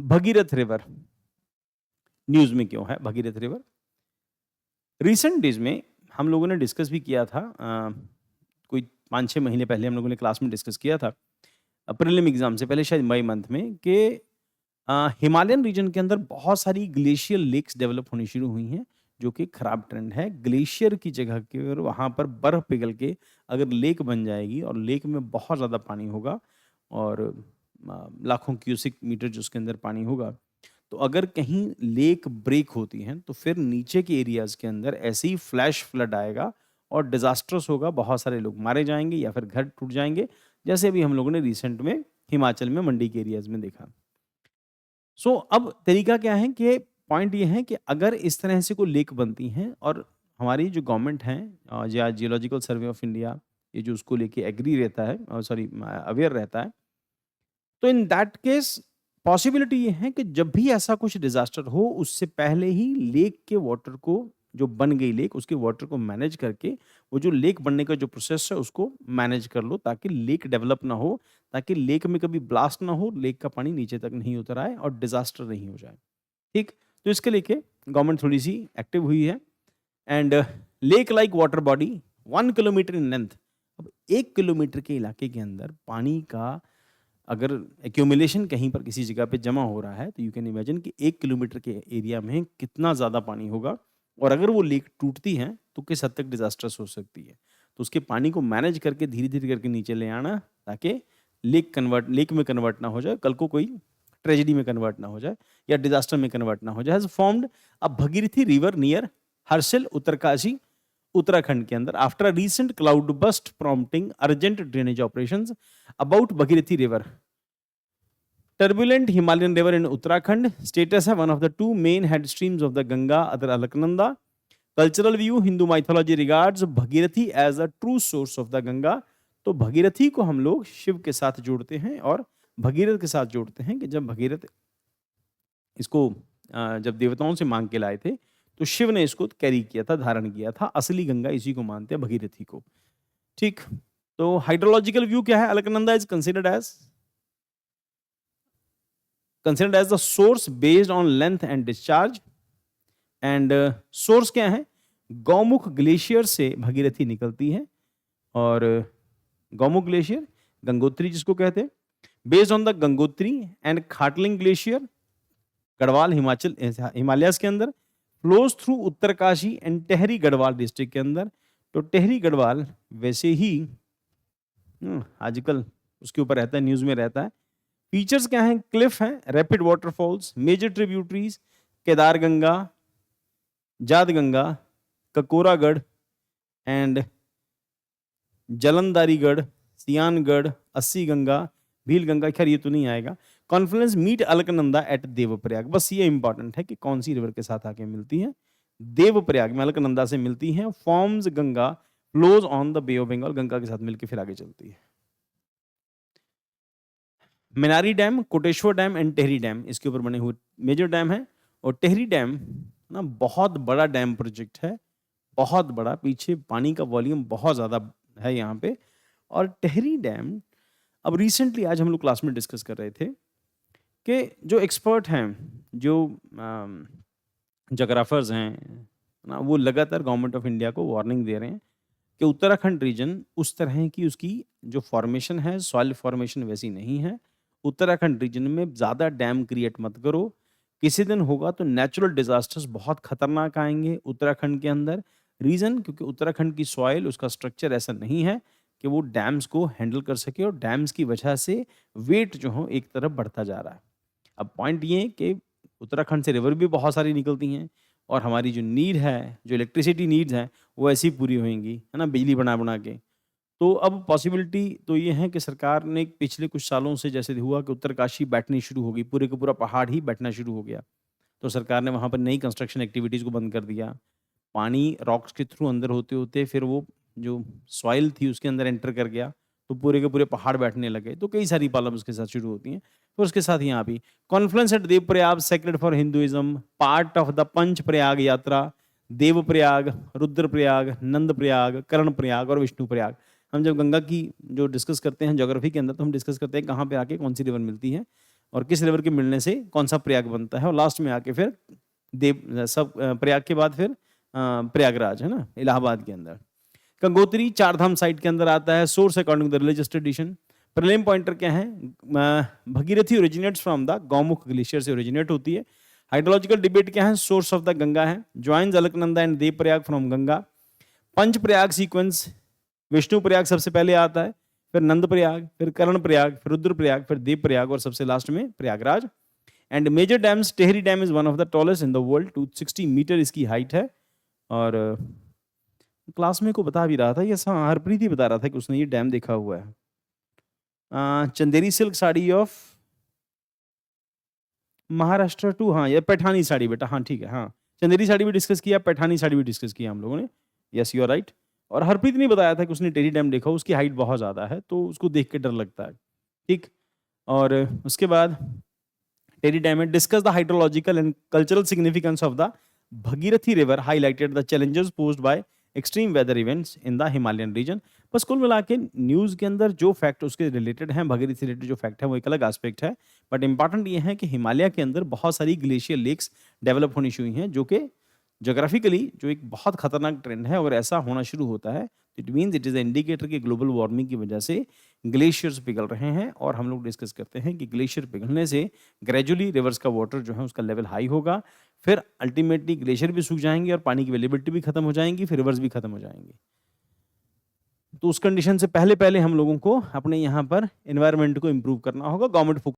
Bhagirath river news में क्यों है भगीरथ रिवर? रिसेंट डेज़ में हम लोगों ने डिस्कस भी किया था कोई 5-6 महीने पहले हम लोगों ने क्लास में डिस्कस किया था प्रीलिम एग्ज़ाम से पहले शायद मई मंथ में कि हिमालयन रीजन के अंदर बहुत सारी ग्लेशियल लेक्स डेवलप होनी शुरू हुई हैं, जो कि खराब ट्रेंड है। ग्लेशियर की जगह के और वहाँ पर बर्फ़ पिघल के अगर लेक बन जाएगी और लेक में बहुत ज़्यादा पानी होगा और लाखों क्यूसिक मीटर जो उसके अंदर पानी होगा, तो अगर कहीं लेक ब्रेक होती है, तो फिर नीचे के एरियाज़ के अंदर ऐसे ही फ्लैश फ्लड आएगा और डिज़ास्ट्रस होगा, बहुत सारे लोग मारे जाएँगे या फिर घर टूट जाएँगे, जैसे अभी हम लोगों ने रिसेंट में हिमाचल में मंडी के एरियाज़ में देखा। अब तरीका क्या है कि पॉइंट ये है कि अगर इस तरह से कोई लेक बनती हैं और हमारी जो गवर्नमेंट है या जियोलॉजिकल सर्वे ऑफ इंडिया ये जो उसको लेके एग्री रहता है सॉरी अवेयर रहता है, तो इन दैट केस पॉसिबिलिटी ये है कि जब भी ऐसा कुछ डिज़ास्टर हो, उससे पहले ही लेक के वाटर को जो बन गई लेक, उसके वाटर को मैनेज करके, वो जो लेक बनने का जो प्रोसेस है, उसको मैनेज कर लो ताकि लेक डेवलप ना हो, ताकि लेक में कभी ब्लास्ट ना हो, लेक का पानी नीचे तक नहीं उतर आए और डिज़ास्टर नहीं हो जाए। ठीक? तो इसके लेके गवर्नमेंट थोड़ी-सी एक्टिव हुई है and lake like water body 1 kilometre in length. अब 1 किलोमीटर के इलाके के अंदर पानी का अगर एक्यूमुलेशन कहीं पर किसी जगह पे जमा हो रहा है, तो यू कैन इमेजिन कि 1 किलोमीटर के एरिया में कितना ज़्यादा पानी होगा और अगर वो लीक टूटती है, तो किस हद तक डिज़ास्ट्रस हो सकती है। तो उसके पानी को मैनेज करके धीरे-धीरे करके नीचे ले आना ताकि लेक में कन्वर्ट ना हो जाए, कल को कोई ट्रेजेडी में कन्वर्ट ना हो जाए या डिज़ास्टर में कन्वर्ट ना हो जाए। Has formed a Bhagirathi river near Harsil, Uttarkashi, Uttarakhand के अंदर after a recent cloud burst prompting urgent drainage operations about Bhagirathi river. Turbulent Himalayan river in Uttarakhand. Status है one of the two main head streams of the Ganga, other Alaknanda. Cultural view, Hindu mythology regards Bhagirathi as a true source of the Ganga. तो भगीरथी को हम लोग शिव के साथ जोड़ते हैं और भगीरथ के साथ जोड़ते हैं कि जब भगीरथ इसको जब देवताओं से मांग के लाए थे, तो शिव ने इसको कैरी किया था, धारण किया था। असली गंगा इसी को मानते हैं, भगीरथी को। ठीक, तो हाइड्रोलॉजिकल व्यू क्या है? Alaknanda is considered as the source based on length and discharge and source क्या है? गौमुख ग्लेशियर से भगीरथी निकलती है और गौमुख ग्लेशियर गंगोत्री जिसको कहते हैं, based on the Gangotri and Khatling glacier Garhwal Himalayas के अंदर flows through Uttarkashi and Tehri Garhwal district के अंदर। तो टेहरी गढ़वाल वैसे ही आजकल उसके ऊपर रहता है, न्यूज में रहता है। फीचर्स क्या हैं? क्लिफ हैं, rapid waterfalls, major tributaries Kedar Ganga, Jad Ganga, ककोरागढ़ and जलंधारीगढ़, सियानगढ़, अस्सी गंगा, भील गंगा। खैर ये तो नहीं आएगा। Confluence meet Alaknanda at Devprayag. बस ये इंपॉर्टेंट है कि कौन सी रिवर के साथ आके मिलती है। देवप्रयाग में अलकनंदा से मिलती है। Forms Ganga, flows on the bay of Bengal, Ganga के साथ मिलकर फिर आगे चलती है। Maneri dam, Koteshwar dam and Tehri dam इसके ऊपर बने हुए मेजर डैम है। और टेहरी डैम ना बहुत बड़ा डैम प्रोजेक्ट है, बहुत बड़ा। पीछे पानी का वॉल्यूम बहुत ज़्यादा है यहाँ पे। और टेहरी डैम अब रिसेंटली आज हम लोग क्लास में डिस्कस कर रहे थे कि जो एक्सपर्ट हैं, जो जोग्राफर्स हैं ना, वो लगातार गवर्नमेंट ऑफ इंडिया को वार्निंग दे रहे हैं कि उत्तराखंड रीजन उस तरह की उसकी जो फॉर्मेशन है, सॉइल फॉर्मेशन वैसी नहीं है। उत्तराखंड रीजन में ज़्यादा डैम क्रिएट मत करो, किसी दिन होगा तो नेचुरल डिजास्टर्स बहुत खतरनाक आएंगे उत्तराखंड के अंदर। रीज़न क्योंकि उत्तराखंड की सॉइल, उसका स्ट्रक्चर ऐसा नहीं है कि वो डैम्स को हैंडल कर सके और डैम्स की वजह से वेट जो हो एक तरफ बढ़ता जा रहा है। अब पॉइंट ये है कि उत्तराखंड से रिवर भी बहुत सारी निकलती हैं और हमारी जो नीड है, जो इलेक्ट्रिसिटी नीड्स हैं, वो ऐसी पूरी होंगी, है ना, बिजली बना के। तो अब पॉसिबिलिटी तो ये है कि सरकार ने पिछले कुछ सालों से जैसे हुआ कि उत्तरकाशी बैठनी शुरू हो गई, पूरे का पूरा पहाड़ ही बैठना शुरू हो गया, तो सरकार ने वहाँ पर नई कंस्ट्रक्शन एक्टिविटीज़ को बंद कर दिया। पानी रॉक्स के थ्रू अंदर होते-होते फिर वो जो सॉइल थी उसके अंदर एंटर कर गया, तो पूरे के पूरे पहाड़ बैठने लगे। तो कई सारी प्रॉब्लम उसके साथ शुरू होती हैं। फिर उसके साथ यहाँ भी confluence at Devprayag sacred for Hinduism, part of the Panch Prayag yatra. Devprayag, Rudraprayag, Nandprayag, Karnaprayag और विष्णुप्रयाग। हम जब गंगा की जो डिस्कस करते हैं ज्योग्राफी के अंदर, तो हम डिस्कस करते हैं कहाँ पे आके कौन सी रिवर मिलती है। और किस रिवर के मिलने से कौन सा प्रयाग बनता है, और लास्ट में आके फिर सब प्रयाग के बाद फिर प्रयागराज है ना, इलाहाबाद के अंदर। गंगोत्री चारधाम साइट के अंदर आता है। Source according to the religious tradition. Prelim pointer क्या है, Bhagirathi originates from the Gaumukh glacier से ओरिजिनेट होती है। हाइड्रोलॉजिकल डिबेट क्या है, सोर्स ऑफ द गंगा है। Joins Alaknanda and Devprayag from Ganga. Panch Prayag sequence, Vishnuprayag सबसे पहले आता है, फिर नंद प्रयाग, फिर कर्ण प्रयाग, फिर रुद्र प्रयाग, फिर देव प्रयाग और सबसे लास्ट में Prayagraj. And major dams, Tehri dam is one of the tallest in the world, 260 metre इसकी हाइट है। और क्लास में को बता भी रहा था, ये हरप्रीत ही बता रहा था कि उसने ये डैम देखा हुआ है। Chanderi silk sari of Maharashtra too, हाँ ये पैठानी साड़ी बेटा, हाँ ठीक है, हाँ चंदेरी साड़ी भी डिस्कस किया, पैठानी साड़ी भी डिस्कस किया हम लोगों ने। Yes you are right. और हरप्रीत ने बताया था कि उसने टेहरी डैम देखा, उसकी हाइट बहुत ज़्यादा है तो उसको देख के डर लगता है, ठीक। और उसके बाद टेहरी डैम में discuss the hydrological and cultural significance of the Bhagirathi river, highlighted the challenges posed by extreme weather events in the Himalayan region. बस कुल मिला के न्यूज़ के अंदर जो फैक्ट उसके रिलेटेड हैं, भगीरथी से रिलेटेड जो फैक्ट है वो एक अलग एस्पेक्ट है, बट इंपॉर्टेंट ये है कि हिमालय के अंदर बहुत सारी ग्लेशियर लेक्स डेवलप होनी शुरू हुई हैं, जो कि जोग्राफिकली जो एक बहुत खतरनाक ट्रेंड है। अगर ऐसा होना शुरू होता है it means it is indicator कि ग्लोबल वार्मिंग की वजह से ग्लेशियर्स पिघल रहे हैं। और हम लोग डिस्कस करते हैं कि ग्लेशियर पिघलने से ग्रेजुअली रिवर्स का वाटर जो है उसका लेवल हाई होगा, फिर अल्टीमेटली ग्लेशियर भी सूख जाएंगे और पानी की अवेलेबिलिटी भी खत्म हो जाएंगी, फिर रिवर्स भी खत्म हो जाएंगे। तो उस कंडीशन से पहले पहले हम लोगों को अपने यहाँ पर एनवायरनमेंट को इम्प्रूव करना होगा। गवर्नमेंट